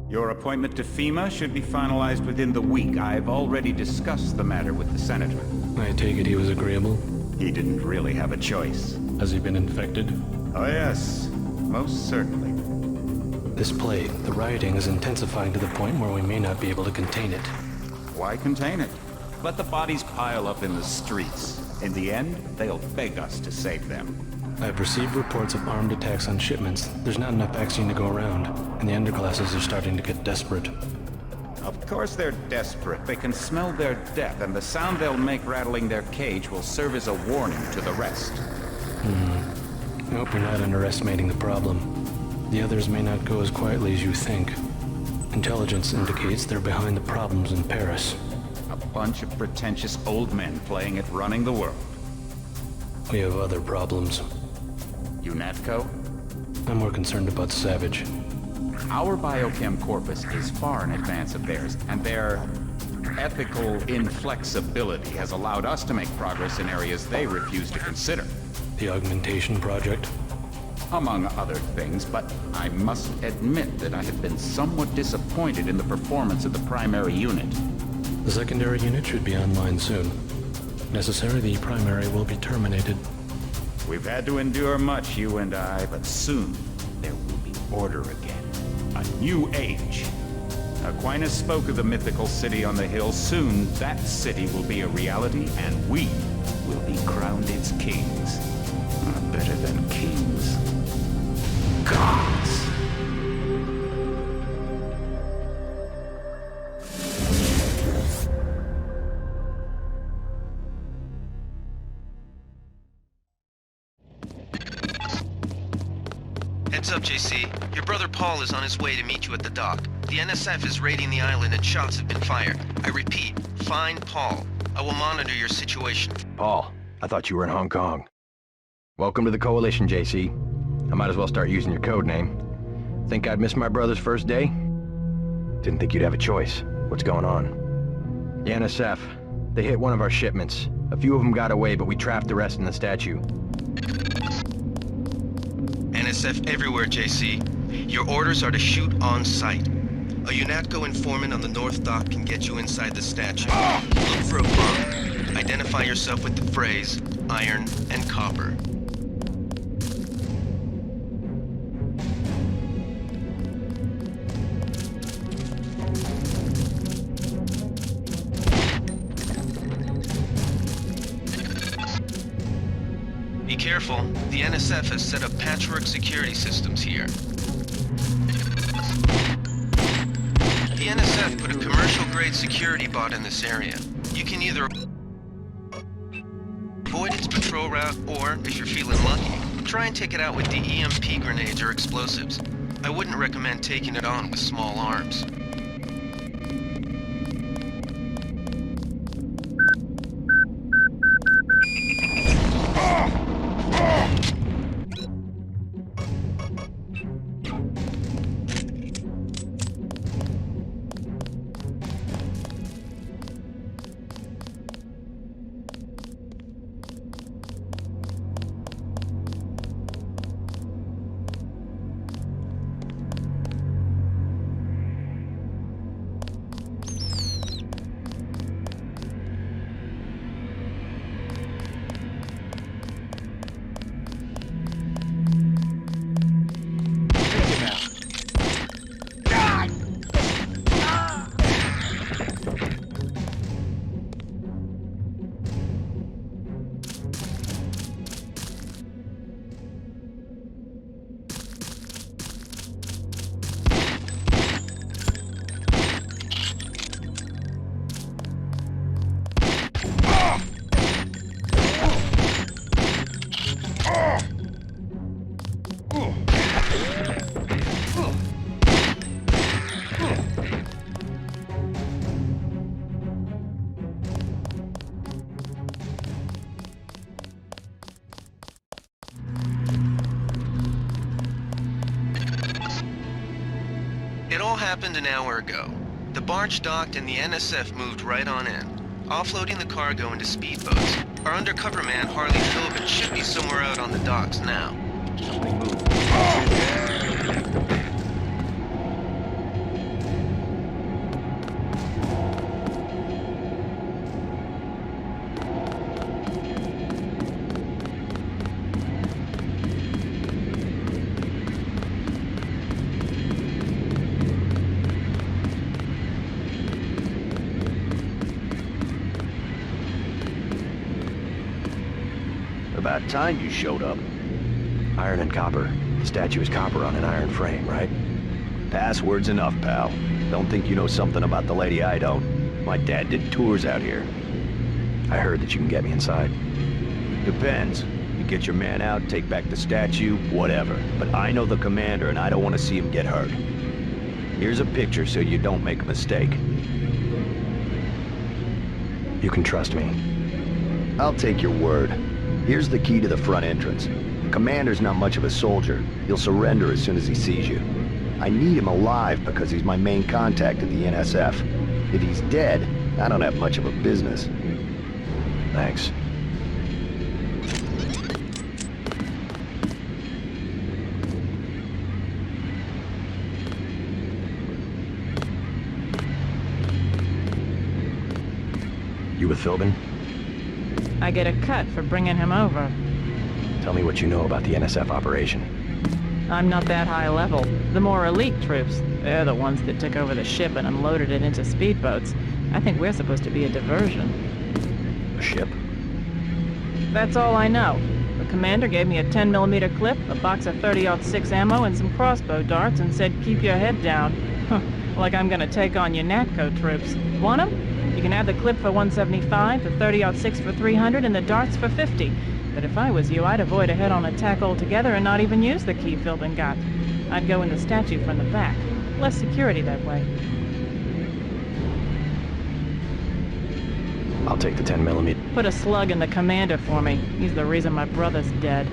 Your appointment to FEMA should be finalized within the week. I've already discussed the matter with the Senator. I take it he was agreeable? He didn't really have a choice. Has he been infected? Oh yes, most certainly. This plague, the rioting is intensifying to the point where we may not be able to contain it. Why contain it? Let the bodies pile up in the streets. In the end, they'll beg us to save them. I've received reports of armed attacks on shipments. There's not enough vaccine to go around, and the underclasses are starting to get desperate. Of course they're desperate. They can smell their death, and the sound they'll make rattling their cage will serve as a warning to the rest. I hope you're not underestimating the problem. The others may not go as quietly as you think. Intelligence indicates they're behind the problems in Paris. A bunch of pretentious old men playing at running the world. We have other problems. UNATCO? I'm more concerned about Savage. Our biochem corpus is far in advance of theirs, and their ethical inflexibility has allowed us to make progress in areas they refuse to consider. The augmentation project? Among other things, but I must admit that I have been somewhat disappointed in the performance of the primary unit. The secondary unit should be online soon. Necessary, the primary will be terminated. We've had to endure much, you and I, but soon there will be order again. A new age. Aquinas spoke of the mythical city on the hill. Soon, that city will be a reality, and we will be crowned its kings. Better than kings. Gods! Heads up, JC. Your brother Paul is on his way to meet you at the dock. The NSF is raiding the island and shots have been fired. I repeat, find Paul. I will monitor your situation. Paul, I thought you were in Hong Kong. Welcome to the Coalition, JC. I might as well start using your code name. Think I'd miss my brother's first day? Didn't think you'd have a choice. What's going on? The NSF. They hit one of our shipments. A few of them got away, but we trapped the rest in the statue. NSF everywhere, JC. Your orders are to shoot on sight. A UNATCO informant on the North Dock can get you inside the statue. Look for a bunk. Identify yourself with the phrase, iron and copper. Be careful. The NSF has set up patchwork security systems here. The NSF put a commercial-grade security bot in this area. You can either avoid its patrol route, or, if you're feeling lucky, try and take it out with the EMP grenades or explosives. I wouldn't recommend taking it on with small arms. It all happened an hour ago. The barge docked and the NSF moved right on in, offloading the cargo into speedboats. Our undercover man, Harley Philbin, should be somewhere out on the docks now. Something moved. About time you showed up. Iron and copper. The statue is copper on an iron frame, right? Password's enough, pal. Don't think you know something about the lady I don't. My dad did tours out here. I heard that you can get me inside. Depends. You get your man out, take back the statue, whatever. But I know the commander and I don't want to see him get hurt. Here's a picture so you don't make a mistake. You can trust me. I'll take your word. Here's the key to the front entrance. The commander's not much of a soldier. He'll surrender as soon as he sees you. I need him alive because he's my main contact at the NSF. If he's dead, I don't have much of a business. Thanks. You with Philbin? I get a cut for bringing him over. Tell me what you know about the NSF operation. I'm not that high level. The more elite troops, they're the ones that took over the ship and unloaded it into speedboats. I think we're supposed to be a diversion. A ship? That's all I know. The commander gave me a 10mm clip, a box of 30-06 ammo, and some crossbow darts and said, keep your head down. Like I'm gonna take on your NATCO troops. Want 'em? You can have the clip for 175, the 30-06 for 300, and the darts for 50. But if I was you, I'd avoid a head-on attack altogether and not even use the key Philbin got. I'd go in the statue from the back. Less security that way. I'll take the 10mm. Put a slug in the commander for me. He's the reason my brother's dead.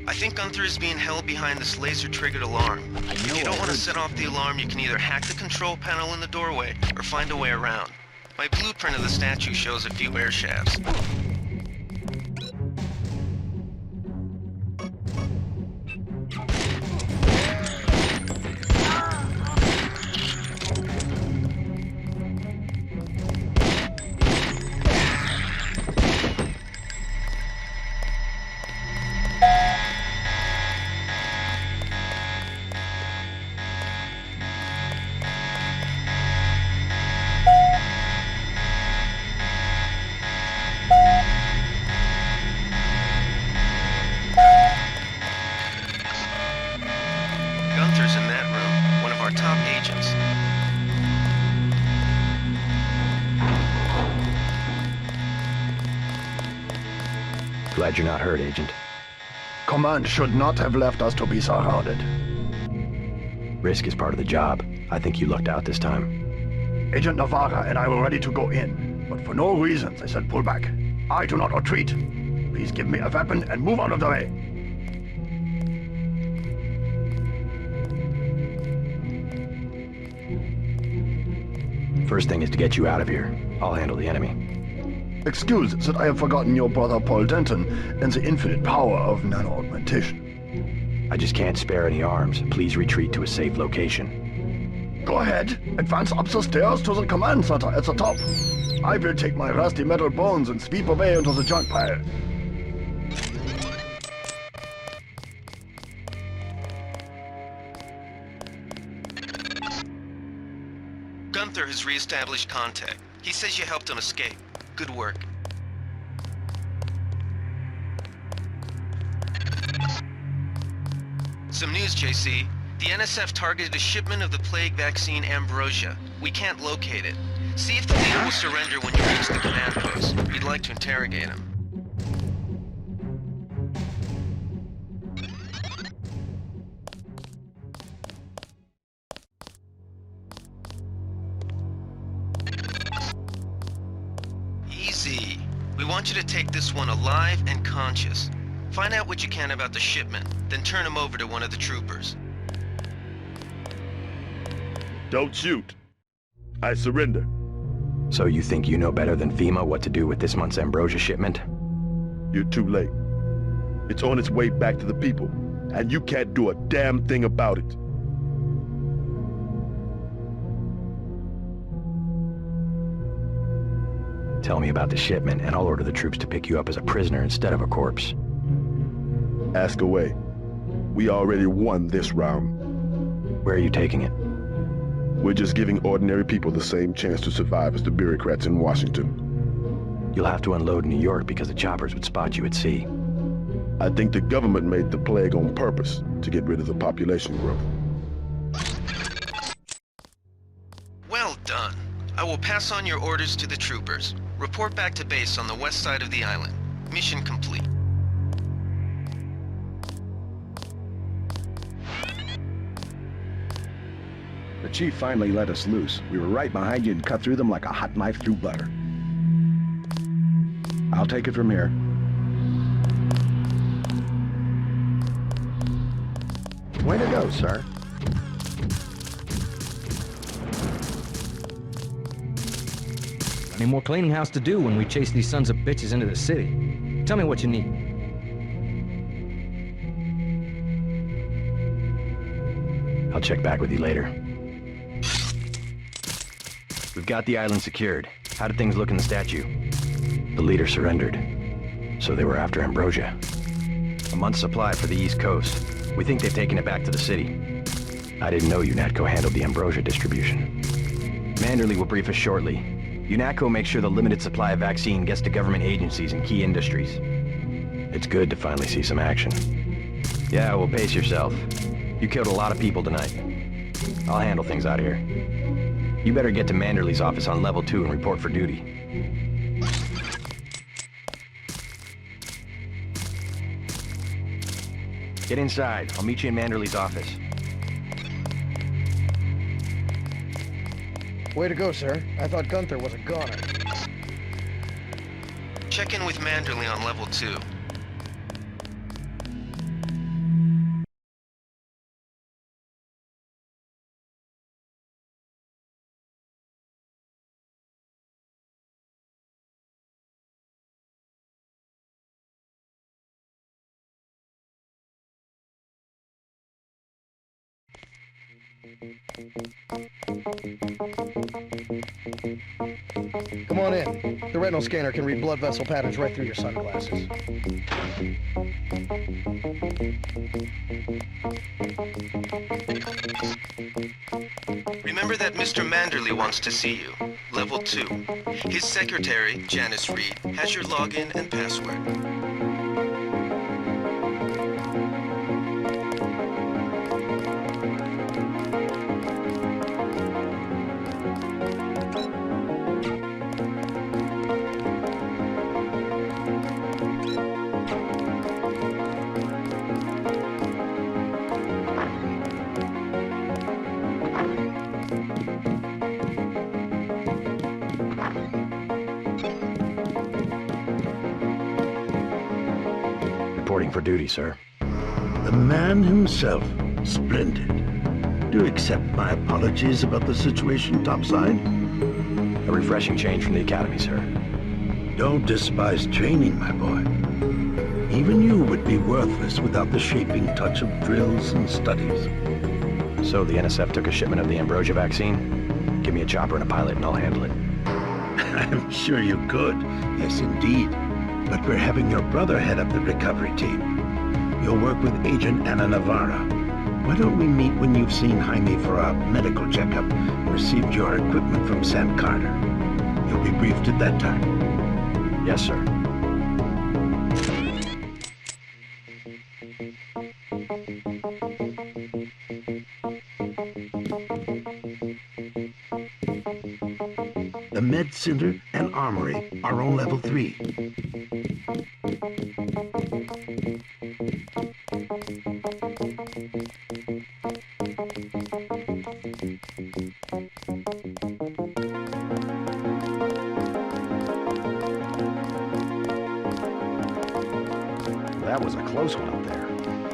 I think Gunther is being held behind this laser-triggered alarm. If you don't want to set off the alarm, you can either hack the control panel in the doorway, or find a way around. My blueprint of the statue shows a few air shafts. Gunther's in that room, one of our top agents. Glad you're not hurt, Agent. Command should not have left us to be surrounded. Risk is part of the job. I think you lucked out this time. Agent Navarra and I were ready to go in, but for no reason they said pull back. I do not retreat. Please give me a weapon and move out of the way. First thing is to get you out of here. I'll handle the enemy. Excuse that I have forgotten your brother Paul Denton and the infinite power of nano-augmentation. I just can't spare any arms. Please retreat to a safe location. Go ahead. Advance up the stairs to the command center at the top. I will take my rusty metal bones and sweep away into the junk pile. Gunther has re-established contact. He says you helped him escape. Good work. Some news, JC. The NSF targeted a shipment of the plague vaccine Ambrosia. We can't locate it. See if the leader will surrender when you reach the command post. We'd like to interrogate him. Easy. We want you to take this one alive and conscious. Find out what you can about the shipment, then turn him over to one of the troopers. Don't shoot. I surrender. So you think you know better than FEMA what to do with this month's Ambrosia shipment? You're too late. It's on its way back to the people, and you can't do a damn thing about it. Tell me about the shipment, and I'll order the troops to pick you up as a prisoner instead of a corpse. Ask away. We already won this round. Where are you taking it? We're just giving ordinary people the same chance to survive as the bureaucrats in Washington. You'll have to unload in New York because the choppers would spot you at sea. I think the government made the plague on purpose to get rid of the population growth. Well done. I will pass on your orders to the troopers. Report back to base on the west side of the island. Mission complete. The chief finally let us loose. We were right behind you and cut through them like a hot knife through butter. I'll take it from here. Way to go, sir. Any more cleaning house to do when we chase these sons of bitches into the city. Tell me what you need. I'll check back with you later. We've got the island secured. How did things look in the statue? The leader surrendered. So they were after Ambrosia. A month's supply for the East Coast. We think they've taken it back to the city. I didn't know UNATCO handled the Ambrosia distribution. Manderley will brief us shortly. UNATCO makes sure the limited supply of vaccine gets to government agencies and key industries. It's good to finally see some action. Yeah, well, pace yourself. You killed a lot of people tonight. I'll handle things out here. You better get to Manderley's office on level 2 and report for duty. Get inside. I'll meet you in Manderley's office. Way to go, sir. I thought Gunther was a goner. Check in with Manderley on level 2. Come on in. The retinal scanner can read blood vessel patterns right through your sunglasses. Remember that Mr. Manderley wants to see you. Level 2. His secretary, Janice Reed, has your login and password. Reporting for duty, sir. The man himself. Splendid. Do you accept my apologies about the situation topside? A refreshing change from the Academy, sir. Don't despise training, my boy. Even you would be worthless without the shaping touch of drills and studies. So the NSF took a shipment of the ambrosia vaccine? Give me a chopper and a pilot and I'll handle it. I'm sure you could. Yes, indeed. But we're having your brother head up the recovery team. You'll work with Agent Ana Navarra. Why don't we meet when you've seen Jaime for a medical checkup and received your equipment from Sam Carter? You'll be briefed at that time. Yes, sir. The Med Center and Armory are on level 3. That was a close one up there.